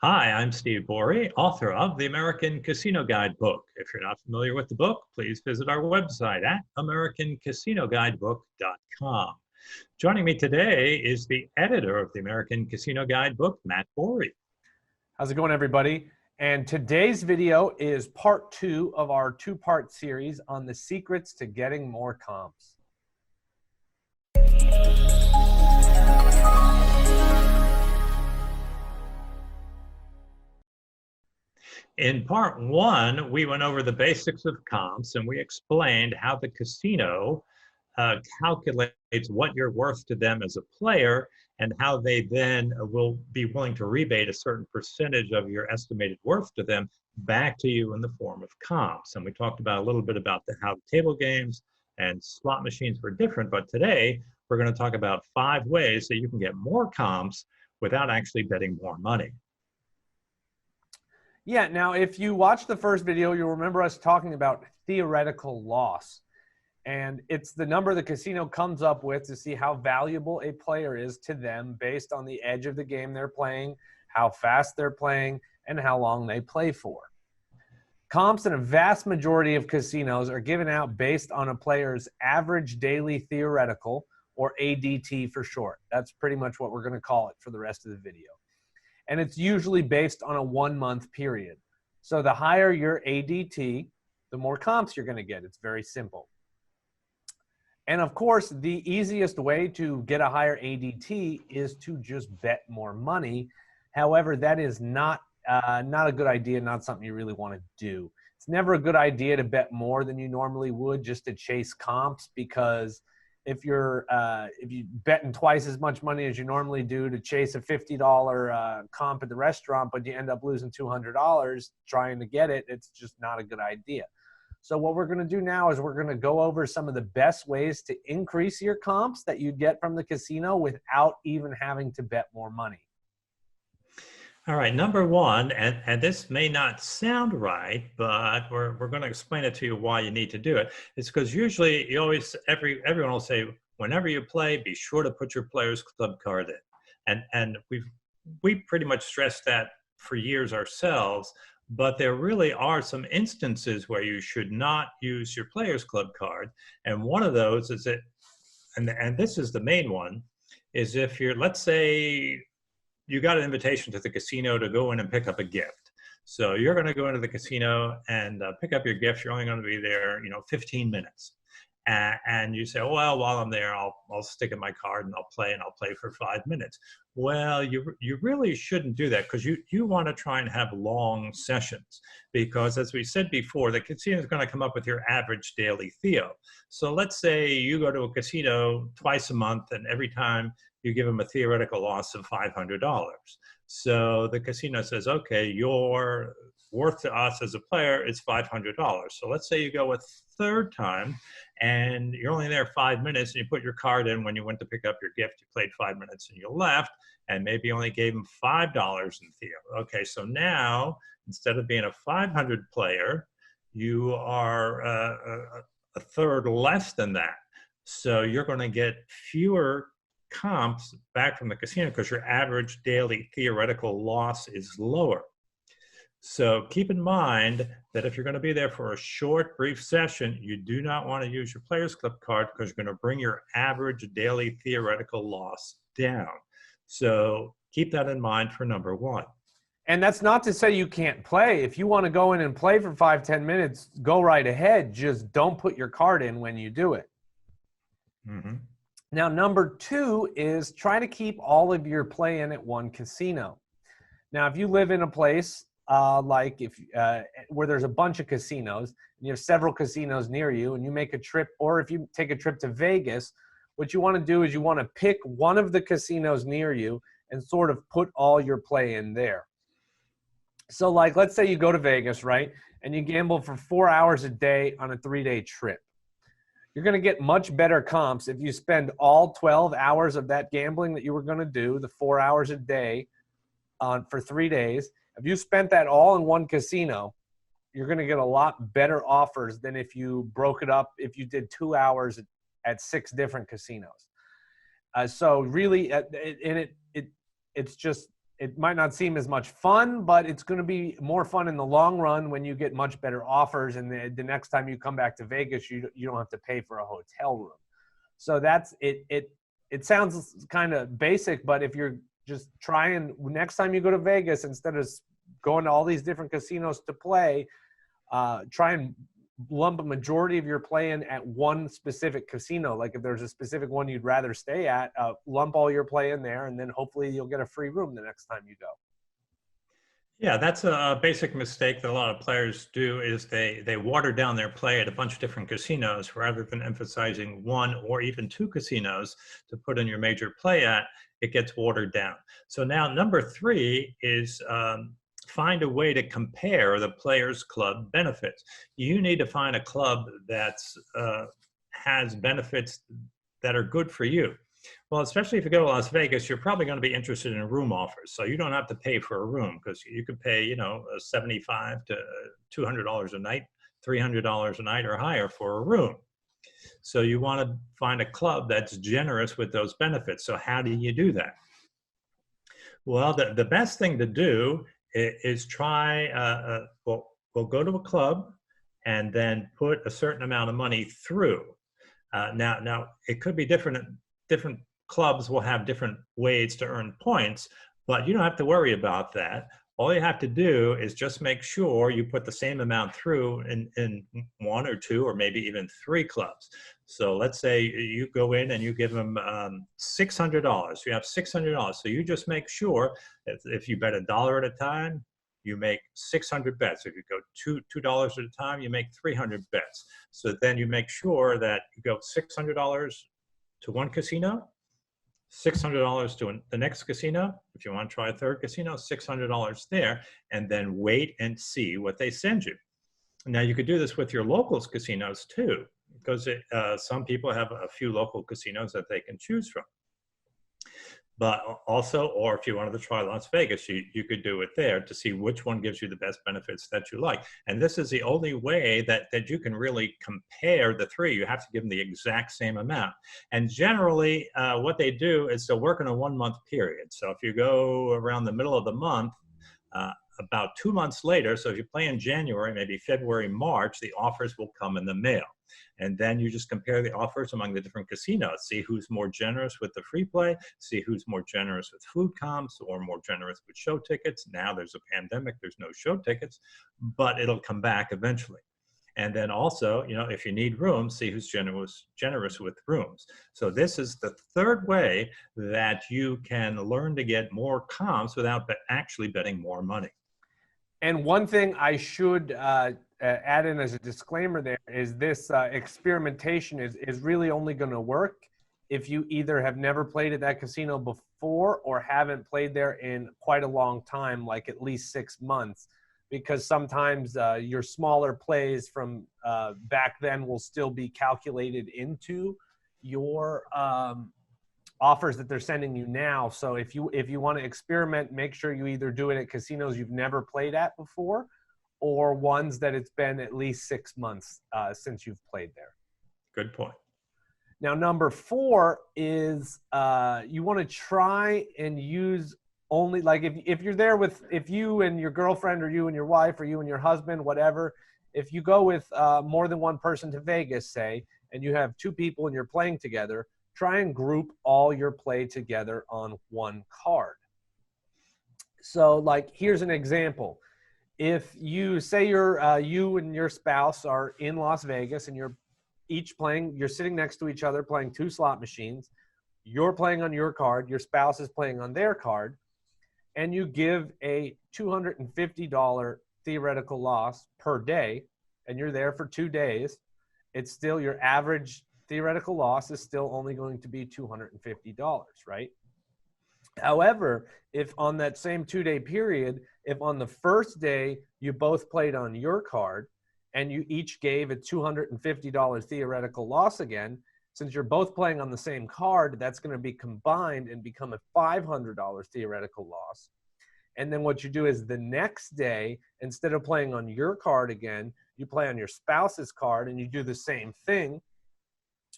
Hi, I'm Steve Borey, author of the American Casino Guidebook. If you're not familiar with the book, please visit our website at americancasinoguidebook.com. Joining me today is the editor of the American Casino Guidebook, Matt Borey. How's it going, everybody? And today's video is part 2 of our 2-part series on the secrets to getting more comps. In part 1, we went over the basics of comps and we explained how the casino calculates what you're worth to them as a player and how they then will be willing to rebate a certain percentage of your estimated worth to them back to you in the form of comps. And we talked about a little bit about how table games and slot machines were different, but today we're going to talk about 5 ways that you can get more comps without actually betting more money. Yeah, now if you watched the first video, you'll remember us talking about theoretical loss. And it's the number the casino comes up with to see how valuable a player is to them based on the edge of the game they're playing, how fast they're playing, and how long they play for. Comps in a vast majority of casinos are given out based on a player's average daily theoretical, or ADT for short. That's pretty much what we're going to call it for the rest of the video. And it's usually based on a 1-month period. So the higher your ADT, the more comps you're going to get. It's very simple. And of course, the easiest way to get a higher ADT is to just bet more money. However, that is not a good idea, not something you really want to do. It's never a good idea to bet more than you normally would just to chase comps, because if you betting twice as much money as you normally do to chase a $50 comp at the restaurant, but you end up losing $200 trying to get it, it's just not a good idea. So what we're going to do now is we're going to go over some of the best ways to increase your comps that you get from the casino without even having to bet more money. All right, number 1, and this may not sound right, but we're going to explain it to you why you need to do it. It's because usually everyone will say, whenever you play, be sure to put your player's club card in. And we pretty much stressed that for years ourselves, but there really are some instances where you should not use your player's club card. And one of those is and this is the main one, is if you're, let's say, you got an invitation to the casino to go in and pick up a gift. So you're going to go into the casino and pick up your gift. You're only going to be there, 15 minutes. And you say, oh, well, while I'm there, I'll stick in my card and I'll play for 5 minutes. Well, you really shouldn't do that, because you want to try and have long sessions, because as we said before, the casino is going to come up with your average daily theo. So let's say you go to a casino twice a month and every time you give them a theoretical loss of $500. So the casino says, okay, your worth to us as a player is $500. So let's say you go a third time and you're only there 5 minutes and you put your card in when you went to pick up your gift, you played 5 minutes and you left, and maybe you only gave them $5 in theo. Okay, so now instead of being a 500 player, you are a third less than that. So you're going to get fewer comps back from the casino because your average daily theoretical loss is lower. So keep in mind that if you're going to be there for a short, brief session, you do not want to use your player's club card, because you're going to bring your average daily theoretical loss down. So keep that in mind for number 1. And that's not to say you can't play. If you want to go in and play for 5-10 minutes, go right ahead. Just don't put your card in when you do it. Mm-hmm. Now, number 2 is try to keep all of your play in at one casino. Now, if you live in a place where there's a bunch of casinos, and you have several casinos near you, and you make a trip, or if you take a trip to Vegas, what you want to do is you want to pick one of the casinos near you and sort of put all your play in there. So let's say you go to Vegas, right? And you gamble for 4 hours a day on a 3-day trip. You're going to get much better comps if you spend all 12 hours of that gambling that you were going to do, the 4 hours a day for 3 days. If you spent that all in one casino, you're going to get a lot better offers than if you broke it up, if you did 2 hours at 6 different casinos. So really, it's just it might not seem as much fun, but it's going to be more fun in the long run when you get much better offers. And the next time you come back to Vegas, you don't have to pay for a hotel room. So that's it. It sounds kind of basic, but if you're just trying next time you go to Vegas, instead of going to all these different casinos to play, try and lump a majority of your play in at one specific casino. Like if there's a specific one you'd rather stay at, lump all your play in there, and then hopefully you'll get a free room the next time you go. Yeah, that's a basic mistake that a lot of players do is they water down their play at a bunch of different casinos rather than emphasizing one or even two casinos to put in your major play at. It gets watered down. So now number 3 is find a way to compare the player's club benefits. You need to find a club that's has benefits that are good for you. Well, especially if you go to Las Vegas, you're probably going to be interested in room offers. So you don't have to pay for a room because you could pay, you know, $75 to $200 a night, $300 a night or higher for a room. So you want to find a club that's generous with those benefits. So how do you do that? Well, the best thing to do is try, we'll go to a club and then put a certain amount of money through. Now it could be different clubs will have different ways to earn points, but you don't have to worry about that. All you have to do is just make sure you put the same amount through in 1 or 2 or maybe even 3 clubs. So let's say you go in and you give them $600. You have $600. So you just make sure that if you bet $1 at a time, you make 600 bets. If you go $2 at a time, you make 300 bets. So then you make sure that you go $600 to one casino, $600 to the next casino. If you want to try a third casino, $600 there, and then wait and see what they send you. Now you could do this with your locals casinos too, because some people have a few local casinos that they can choose from. But also, or if you wanted to try Las Vegas, you could do it there to see which one gives you the best benefits that you like. And this is the only way that you can really compare the 3. You have to give them the exact same amount. And generally, what they do is they'll work in a 1-month period. So if you go around the middle of the month, about 2 months later, so if you play in January, maybe February, March, the offers will come in the mail. And then you just compare the offers among the different casinos, see who's more generous with the free play, see who's more generous with food comps or more generous with show tickets. Now there's a pandemic, there's no show tickets, but it'll come back eventually. And then also, you know, if you need rooms, see who's generous with rooms. So this is the 3rd way that you can learn to get more comps without actually betting more money. And one thing I should add in as a disclaimer there is this experimentation is really only going to work if you either have never played at that casino before or haven't played there in quite a long time, like at least 6 months, because sometimes your smaller plays from back then will still be calculated into your offers that they're sending you now. So if you want to experiment, make sure you either do it at casinos you've never played at before or ones that it's been at least 6 months since you've played there. Good point. Now, number 4 is you want to try and use only, like if you're there with, if you and your girlfriend or you and your wife or you and your husband, whatever, if you go with more than one person to Vegas, say, and you have 2 people and you're playing together, try and group all your play together on one card. So like, here's an example. If you say you and your spouse are in Las Vegas and you're each playing, you're sitting next to each other playing 2 slot machines, you're playing on your card, your spouse is playing on their card, and you give a $250 theoretical loss per day, and you're there for 2 days, it's still your average theoretical loss is still only going to be $250, right? However, if on that same 2-day period, if on the first day you both played on your card and you each gave a $250 theoretical loss again, since you're both playing on the same card, that's going to be combined and become a $500 theoretical loss. And then what you do is the next day, instead of playing on your card again, you play on your spouse's card and you do the same thing.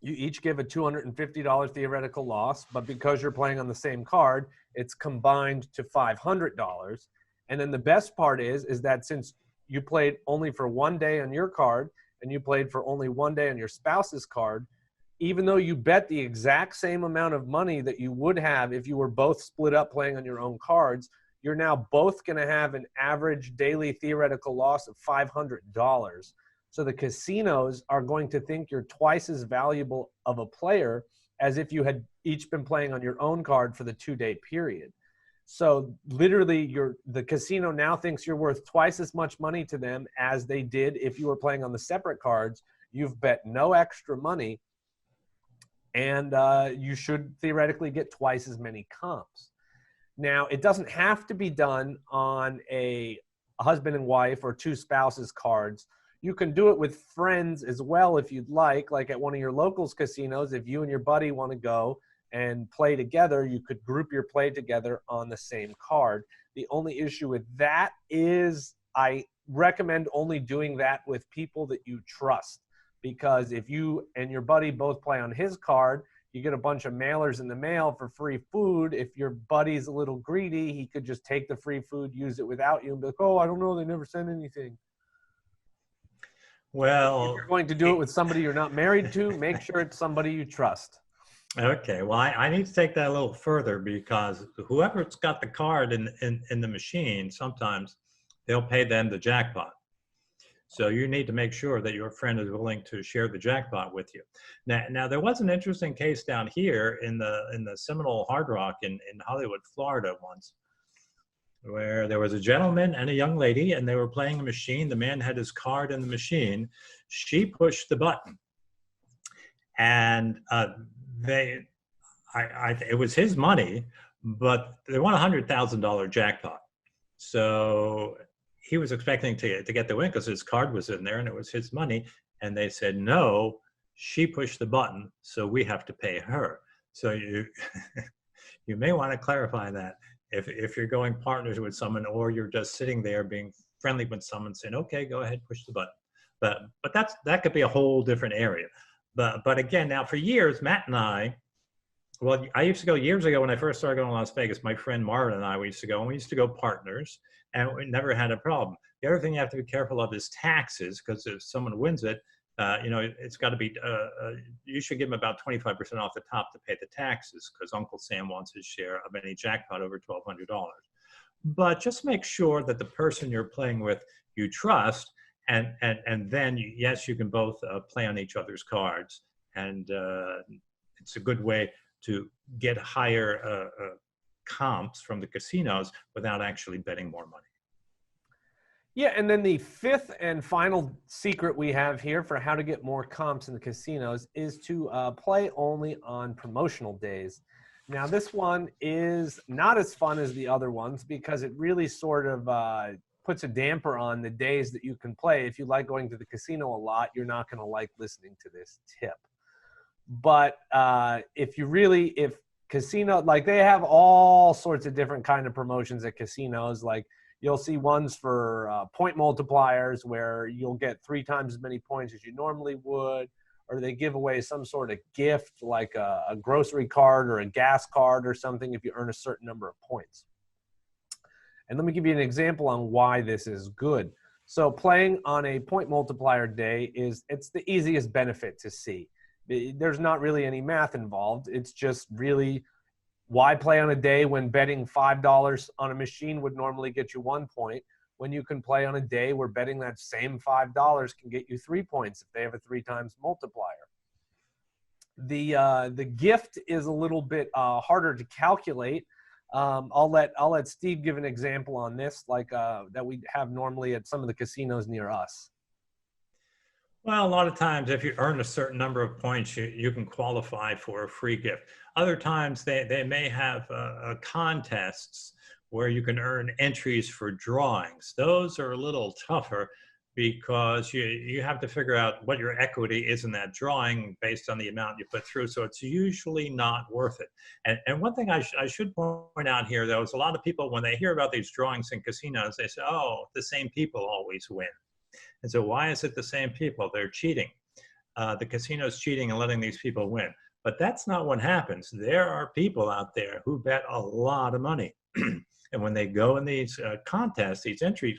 You each give a $250 theoretical loss, but because you're playing on the same card, it's combined to $500. And then the best part is that since you played only for one day on your card and you played for only one day on your spouse's card, even though you bet the exact same amount of money that you would have if you were both split up playing on your own cards, you're now both going to have an average daily theoretical loss of $500. So the casinos are going to think you're twice as valuable of a player as if you had each been playing on your own card for the 2-day period. So literally the casino now thinks you're worth twice as much money to them as they did if you were playing on the separate cards. You've bet no extra money, and you should theoretically get twice as many comps. Now, it doesn't have to be done on a husband and wife or two spouses cards. You can do it with friends as well if you'd like at one of your locals casinos. If you and your buddy want to go and play together, you could group your play together on the same card. The only issue with that is I recommend only doing that with people that you trust, because if you and your buddy both play on his card, you get a bunch of mailers in the mail for free food. If your buddy's a little greedy, he could just take the free food, use it without you, and be like, oh, I don't know, they never sent anything. Well, if you're going to do it with somebody you're not married to, make sure it's somebody you trust. okay. Well, I need to take that a little further, because whoever's got the card in the machine, sometimes they'll pay them the jackpot. So you need to make sure that your friend is willing to share the jackpot with you. Now there was an interesting case down here in the Seminole Hard Rock in Hollywood, Florida once, where there was a gentleman and a young lady, and they were playing a machine. The man had his card in the machine. She pushed the button, and it was his money, but they won $100,000 jackpot. So he was expecting to get the win because his card was in there and it was his money. And they said, no, she pushed the button, so we have to pay her. So you you may want to clarify that if you're going partners with someone, or you're just sitting there being friendly with someone saying, okay, go ahead, push the button. But that could be a whole different area. But again, now for years, Matt and I used to go years ago when I first started going to Las Vegas. My friend Marvin and I, we used to go, and we used to go partners, and we never had a problem. The other thing you have to be careful of is taxes, because if someone wins it, it's got to be, you should give them about 25% off the top to pay the taxes, because Uncle Sam wants his share of any jackpot over $1,200. But just make sure that the person you're playing with, you trust, and then, yes, you can both play on each other's cards. And it's a good way to get higher comps from the casinos without actually betting more money. Yeah, and then the fifth and final secret we have here for how to get more comps in the casinos is to play only on promotional days. Now, this one is not as fun as the other ones, because it really sort of puts a damper on the days that you can play. If you like going to the casino a lot, you're not going to like listening to this tip. But if casino, like, they have all sorts of different kind of promotions at casinos. Like, you'll see ones for point multipliers, where you'll get 3 times as many points as you normally would, or they give away some sort of gift, like a grocery card or a gas card or something, if you earn a certain number of points. And let me give you an example on why this is good. So playing on a point multiplier day it's the easiest benefit to see. There's not really any math involved. It's just really, why play on a day when betting $5 on a machine would normally get you 1 point, when you can play on a day where betting that same $5 can get you 3 points if they have a 3 times multiplier. The gift is a little bit harder to calculate. I'll let Steve give an example on this, like that we have normally at some of the casinos near us. Well, a lot of times, if you earn a certain number of points, you can qualify for a free gift. Other times, they may have contests where you can earn entries for drawings. Those are a little tougher, because you have to figure out what your equity is in that drawing based on the amount you put through. So it's usually not worth it. And one thing I should point out here, though, is a lot of people, when they hear about these drawings in casinos, they say, oh, the same people always win. And so why is it the same people? They're cheating. the casino's cheating and letting these people win. But that's not what happens. There are people out there who bet a lot of money. And when they go in these contests, these entries,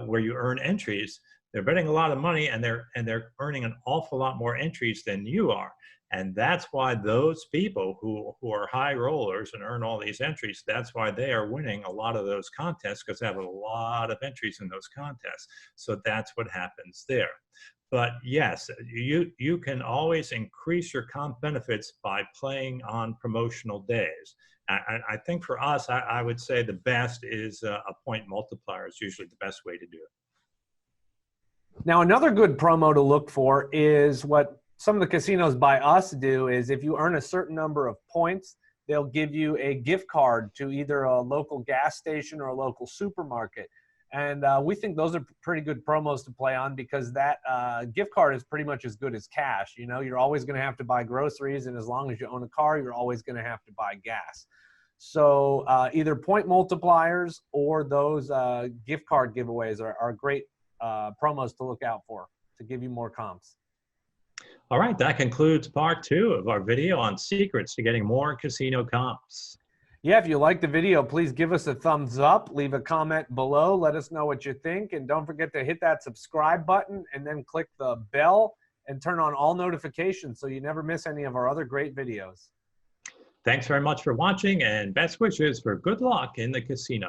where you earn entries, they're betting a lot of money, and they're earning an awful lot more entries than you are. And that's why those people who are high rollers and earn all these entries, that's why they are winning a lot of those contests, because they have a lot of entries in those contests. So that's what happens there. But yes, you can always increase your comp benefits by playing on promotional days. I think for us, I would say the best is a point multiplier is usually the best way to do it. Now, another good promo to look for is what some of the casinos by us do is if you earn a certain number of points, they'll give you a gift card to either a local gas station or a local supermarket. And we think those are pretty good promos to play on because that gift card is pretty much as good as cash. You know, you're always going to have to buy groceries, and as long as you own a car, you're always going to have to buy gas. So either point multipliers or those gift card giveaways are great promos to look out for to give you more comps. All right, that concludes part 2 of our video on secrets to getting more casino comps. Yeah, if you like the video, please give us a thumbs up, leave a comment below, let us know what you think, and don't forget to hit that subscribe button and then click the bell and turn on all notifications so you never miss any of our other great videos. Thanks very much for watching, and best wishes for good luck in the casino.